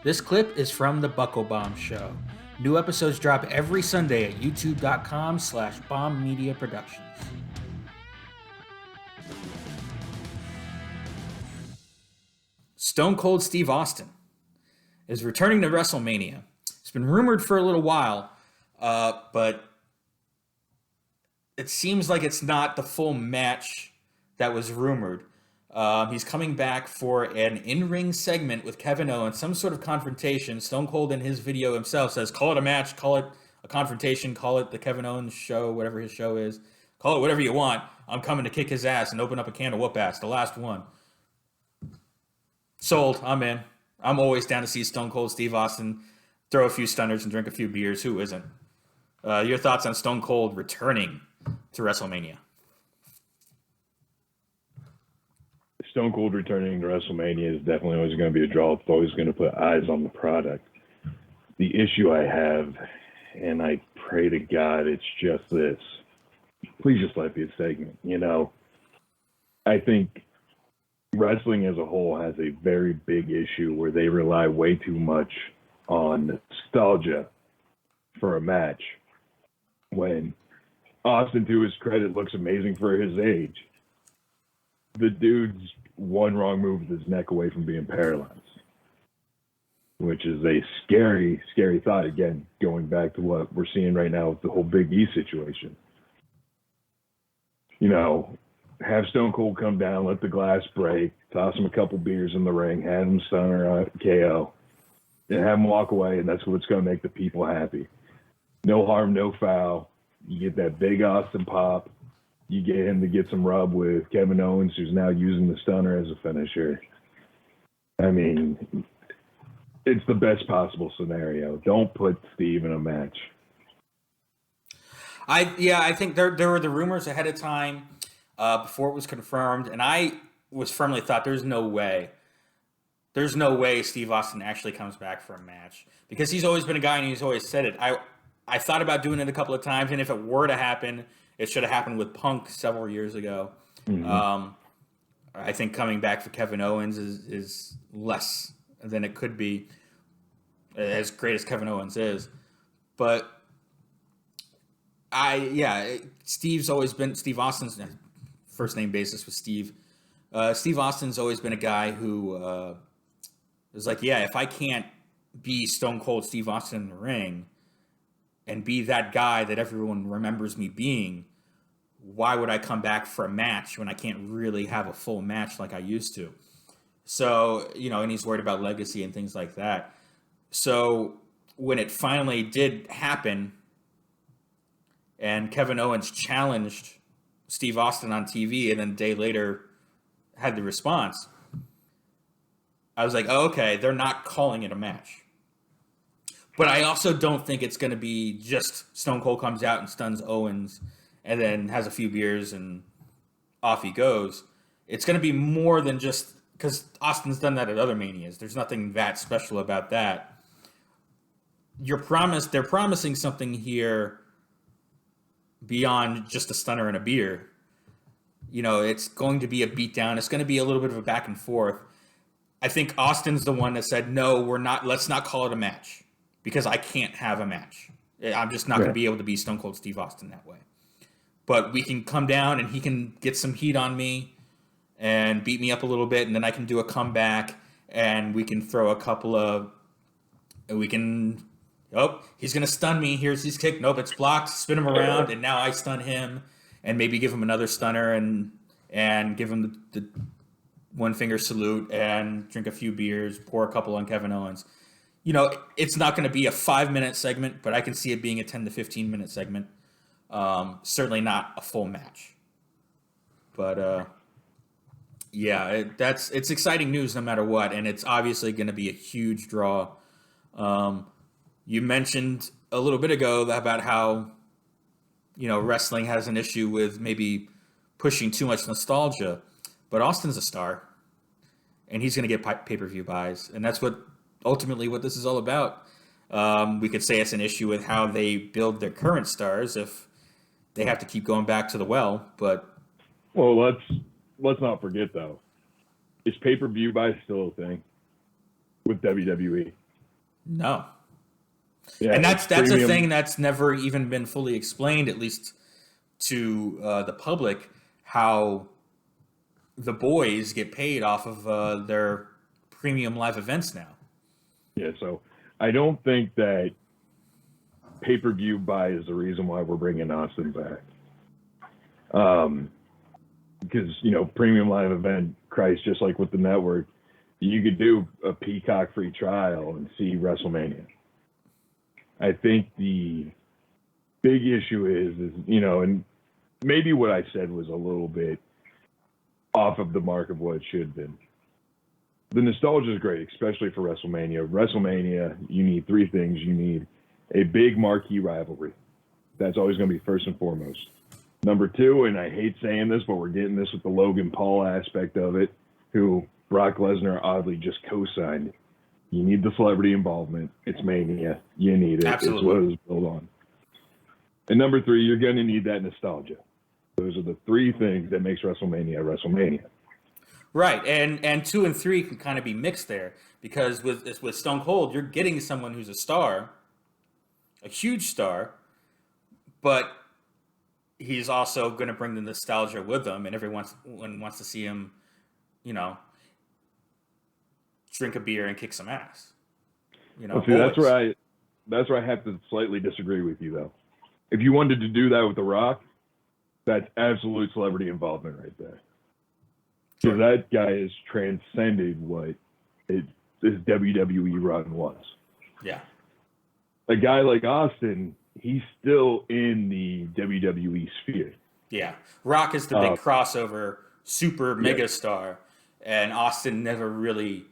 This clip is from The Buckle Bomb Show. New episodes drop every Sunday at youtube.com/Bomb Media Productions. Stone Cold Steve Austin is returning to Wrestlemania. It's been rumored for a little while, but it seems like it's not the full match that was rumored. He's coming back for an in-ring segment with Kevin Owens, some sort of confrontation. Stone Cold in his video himself says, call it a match, call it a confrontation, call it the Kevin Owens show, whatever his show is. Call it whatever you want. I'm coming to kick his ass and open up a can of whoop ass, the last one. Sold. I'm in. I'm always down to see Stone Cold Steve Austin throw a few stunners and drink a few beers. Who isn't? Your thoughts on Stone Cold returning to WrestleMania? Stone Cold returning to WrestleMania is definitely always going to be a draw. It's always going to put eyes on the product. The issue I have, and I pray to God it's just this, please just let it be a segment. You know, I think wrestling as a whole has a very big issue where they rely way too much on nostalgia for a match. When Austin, to his credit, looks amazing for his age, the dude's one wrong move with his neck away from being paralyzed, which is a scary, scary thought. Again, going back to what we're seeing right now with the whole Big E situation. You know, have Stone Cold come down, let the glass break, toss him a couple beers in the ring, have him stunner KO, and have him walk away, and that's what's going to make the people happy. No harm, no foul. You get that big Austin pop. You get him to get some rub with Kevin Owens, who's now using the stunner as a finisher. I mean, it's the best possible scenario. Don't put Steve in a match. I think there were the rumors ahead of time before it was confirmed, and I was firmly thought there's no way Steve Austin actually comes back for a match, because he's always been a guy and he's always said it. I thought about doing it a couple of times, and if it were to happen, it should have happened with Punk several years ago. Mm-hmm. I think coming back for Kevin Owens is less than it could be, as great as Kevin Owens is. But Steve Austin's first name basis was Steve. Steve Austin's always been a guy who is like, yeah, if I can't be Stone Cold Steve Austin in the ring and be that guy that everyone remembers me being, why would I come back for a match when I can't really have a full match like I used to? So, you know, and he's worried about legacy and things like that. So when it finally did happen and Kevin Owens challenged Steve Austin on TV and then a day later had the response, I was like, oh, okay, they're not calling it a match. But I also don't think it's going to be just Stone Cold comes out and stuns Owens and then has a few beers and off he goes. It's going to be more than just, because Austin's done that at other Manias. There's nothing that special about that. They're promising something here beyond just a stunner and a beer. You know, it's going to be a beatdown. It's going to be a little bit of a back and forth. I think Austin's the one that said, no, let's not call it a match, because I can't have a match. I'm just not going to be able to be Stone Cold Steve Austin that way. But we can come down and he can get some heat on me and beat me up a little bit, and then I can do a comeback and we can throw a couple of... he's going to stun me. Here's his kick. Nope, it's blocked. Spin him around, and now I stun him, and maybe give him another stunner and give him the one finger salute and drink a few beers, pour a couple on Kevin Owens. You know, it's not going to be a 5-minute segment, but I can see it being a 10 to 15-minute segment. Certainly not a full match. But, it's exciting news no matter what, and it's obviously going to be a huge draw. You mentioned a little bit ago about how, you know, wrestling has an issue with maybe pushing too much nostalgia, but Austin's a star, and he's going to get pay-per-view buys, and that's ultimately what this is all about. We could say it's an issue with how they build their current stars if they have to keep going back to the well, but... Well, let's not forget, though. Is pay-per-view buy still a thing with WWE? No. Yeah, And that's premium. a thing that's never even been fully explained, at least to the public, how the boys get paid off of their premium live events now. Yeah, so I don't think that pay-per-view buy is the reason why we're bringing Austin back. Because, premium live event, Christ, just like with the network, you could do a Peacock free trial and see WrestleMania. I think the big issue is, and maybe what I said was a little bit off of the mark of what it should have been. The nostalgia is great, especially for WrestleMania. WrestleMania, you need three things. You need a big marquee rivalry. That's always going to be first and foremost. Number two, and I hate saying this, but we're getting this with the Logan Paul aspect of it, who Brock Lesnar oddly just co-signed. You need the celebrity involvement. It's Mania. You need it. Absolutely. It's what it was built on. And number three, you're going to need that nostalgia. Those are the three things that makes WrestleMania WrestleMania. Right, and 2 and 3 can kind of be mixed there, because with Stone Cold, you're getting someone who's a star, a huge star, but he's also going to bring the nostalgia with him, and everyone wants to see him, drink a beer and kick some ass. Well, see, that's where I have to slightly disagree with you, though. If you wanted to do that with The Rock, that's absolute celebrity involvement right there. So that guy has transcended what his WWE run was. Yeah. A guy like Austin, he's still in the WWE sphere. Yeah. Rock is the big crossover super mega star, and Austin never really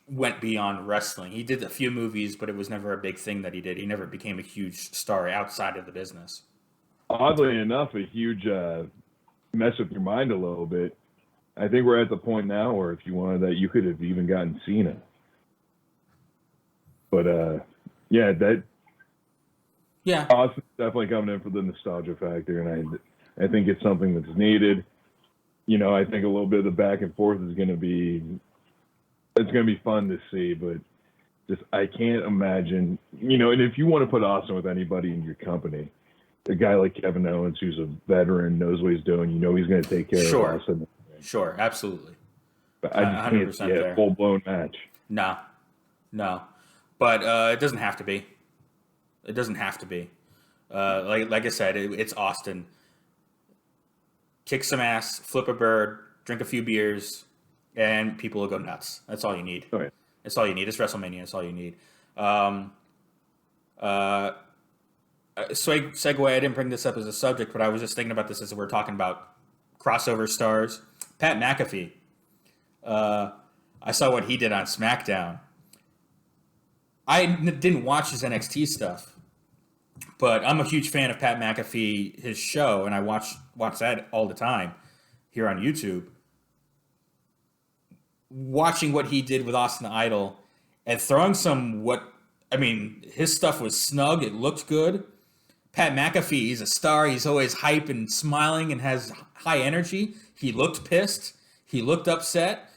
went beyond wrestling. He did a few movies, but it was never a big thing that he did. He never became a huge star outside of the business. Oddly enough, a huge mess with your mind a little bit. I think we're at the point now where if you wanted that, you could have even gotten Cena. But, Austin's definitely coming in for the nostalgia factor, and I think it's something that's needed. I think a little bit of the back and forth is going to be fun to see, but just I can't imagine, and if you want to put Austin with anybody in your company, a guy like Kevin Owens, who's a veteran, knows what he's doing, he's going to take care of Austin. Sure, absolutely. But I just can't see a full-blown match. No. But it doesn't have to be. It doesn't have to be. Like I said, it's Austin. Kick some ass, flip a bird, drink a few beers, and people will go nuts. That's all you need. Oh, yeah. That's all you need. It's WrestleMania. That's all you need. Segue, I didn't bring this up as a subject, but I was just thinking about this as we're talking about crossover stars. Pat McAfee. I saw what he did on SmackDown. I didn't watch his NXT stuff, but I'm a huge fan of Pat McAfee, his show, and I watch that all the time here on YouTube. Watching what he did with Austin Idol and throwing his stuff was snug. It looked good. Pat McAfee, he's a star. He's always hype and smiling and has high energy. He looked pissed. He looked upset.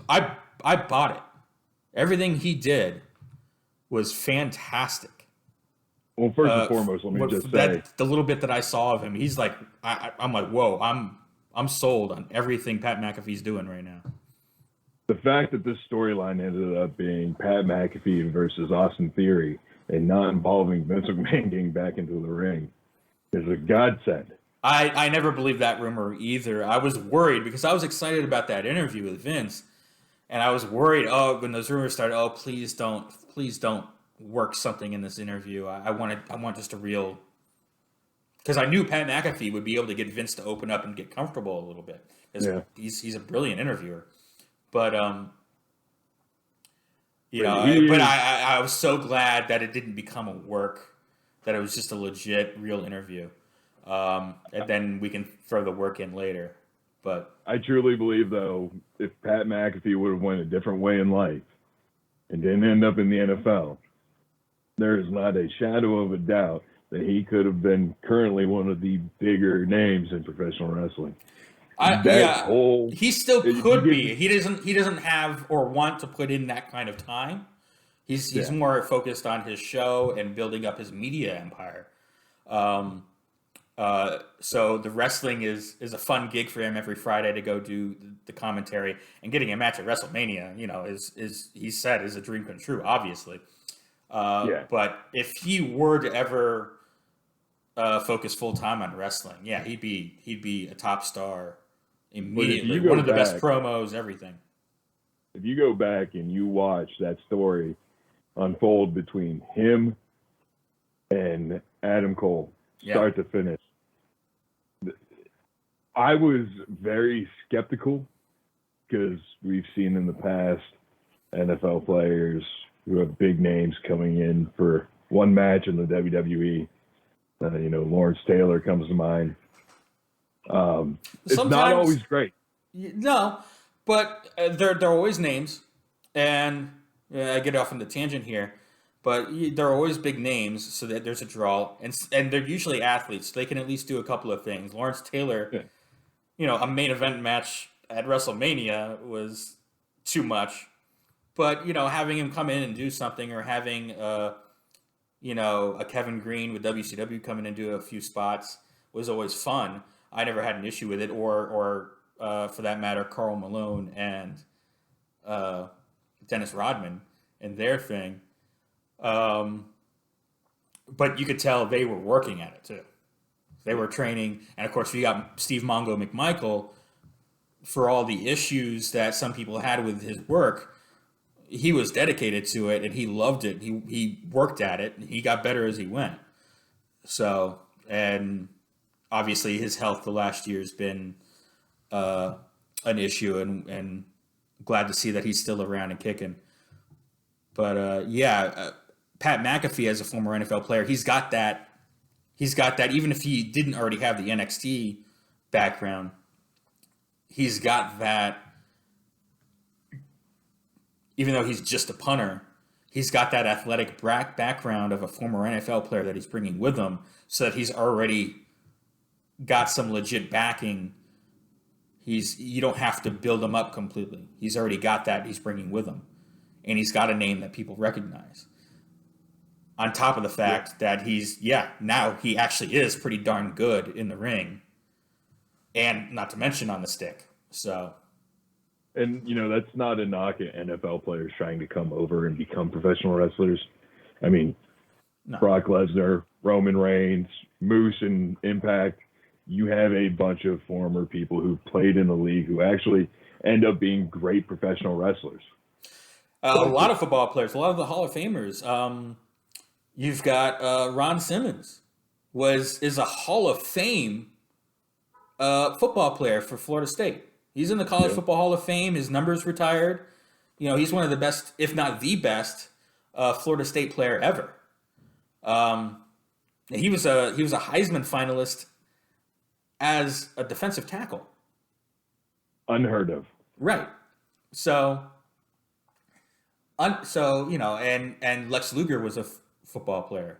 I bought it. Everything he did was fantastic. Well, first and foremost, let me just say the little bit that I saw of him, he's like, I'm like, whoa, I'm sold on everything Pat McAfee's doing right now. The fact that this storyline ended up being Pat McAfee versus Austin Theory and not involving Vince McMahon getting back into the ring is a godsend. I never believed that rumor either. I was worried because I was excited about that interview with Vince, and I was worried. When those rumors started, please don't work something in this interview. I want just a real, because I knew Pat McAfee would be able to get Vince to open up and get comfortable a little bit. He's a brilliant interviewer, but I was so glad that it didn't become a work, that it was just a legit, real interview. And then we can throw the work in later. But I truly believe, though, if Pat McAfee would have went a different way in life and didn't end up in the NFL, there is not a shadow of a doubt that he could have been currently one of the bigger names in professional wrestling. He still could be. He doesn't have or want to put in that kind of time. He's more focused on his show and building up his media empire. Um, so the wrestling is a fun gig for him every Friday to go do the commentary, and getting a match at WrestleMania, is he said is a dream come true, obviously. Yeah. But if he were to ever focus full time on wrestling, yeah, he'd be a top star immediately. One of the best promos, everything. If you go back and you watch that story unfold between him and Adam Cole, start to finish, I was very skeptical because we've seen in the past NFL players who have big names coming in for one match in the WWE. Lawrence Taylor comes to mind. It's not always great. No, but they're always names, and I get off on the tangent here, but they're always big names, so that there's a draw, and they're usually athletes. So they can at least do a couple of things. Lawrence Taylor, a main event match at WrestleMania was too much, but having him come in and do something, or having a Kevin Green with WCW come in and do a few spots was always fun. I never had an issue with it, or for that matter, Karl Malone and Dennis Rodman and their thing. But you could tell they were working at it too. They were training, and of course, we got Steve Mongo McMichael. For all the issues that some people had with his work, he was dedicated to it, and he loved it. He worked at it, and he got better as he went. So, and obviously his health the last year has been an issue, and glad to see that he's still around and kicking. But Pat McAfee, as a former NFL player, he's got that. Even if he didn't already have the NXT background, he's got that. Even though he's just a punter, he's got that athletic background of a former NFL player that he's bringing with him, so that he's already got some legit backing. You don't have to build him up completely. He's already got that he's bringing with him, and he's got a name that people recognize. On top of the fact that now he actually is pretty darn good in the ring, and not to mention on the stick. So. And, that's not a knock at NFL players trying to come over and become professional wrestlers. I mean, no. Brock Lesnar, Roman Reigns, Moose, and Impact, you have a bunch of former people who played in the league who actually end up being great professional wrestlers. A lot of football players, a lot of the Hall of Famers. You've got Ron Simmons is a Hall of Fame football player for Florida State. He's in the College Football Hall of Fame. His number's retired. He's one of the best, if not the best, Florida State player ever. He was a Heisman finalist as a defensive tackle. Unheard of. Right. So and Lex Luger was a football player.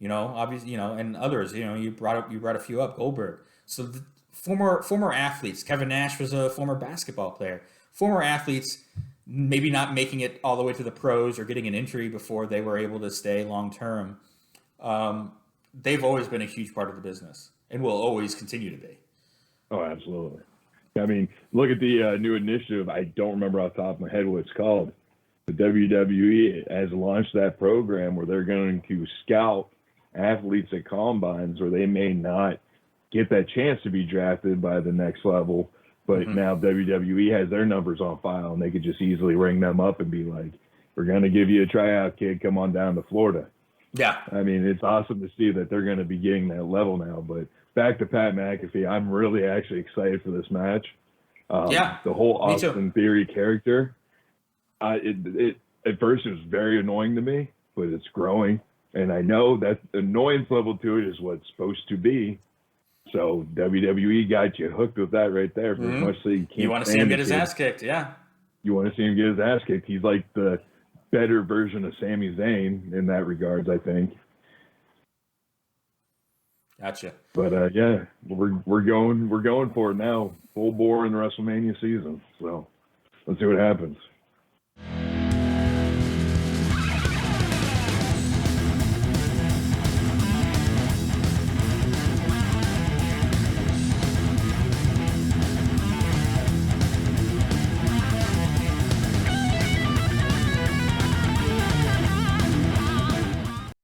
Obviously, and others. You brought a few up. Goldberg. So former athletes. Kevin Nash was a former basketball player. Former athletes, maybe not making it all the way to the pros or getting an injury before they were able to stay long term. They've always been a huge part of the business, and will always continue to be. Oh, absolutely. I mean, look at the new initiative. I don't remember off the top of my head what it's called. The WWE has launched that program where they're going to scout athletes at combines where they may not get that chance to be drafted by the next level, but now WWE has their numbers on file, and they could just easily ring them up and be like, we're going to give you a tryout, kid. Come on down to Florida. Yeah. I mean, it's awesome to see that they're going to be getting that level now. But back to Pat McAfee, I'm really actually excited for this match. The whole Austin Theory character, it at first it was very annoying to me, but it's growing. And I know that annoyance level to it is what it's supposed to be. So WWE got you hooked with that right there. For as much as you want to see him get his ass kicked, yeah. You want to see him get his ass kicked. He's like the better version of Sami Zayn in that regards, I think. Gotcha. But we're going for it now. Full bore in the WrestleMania season. So let's see what happens.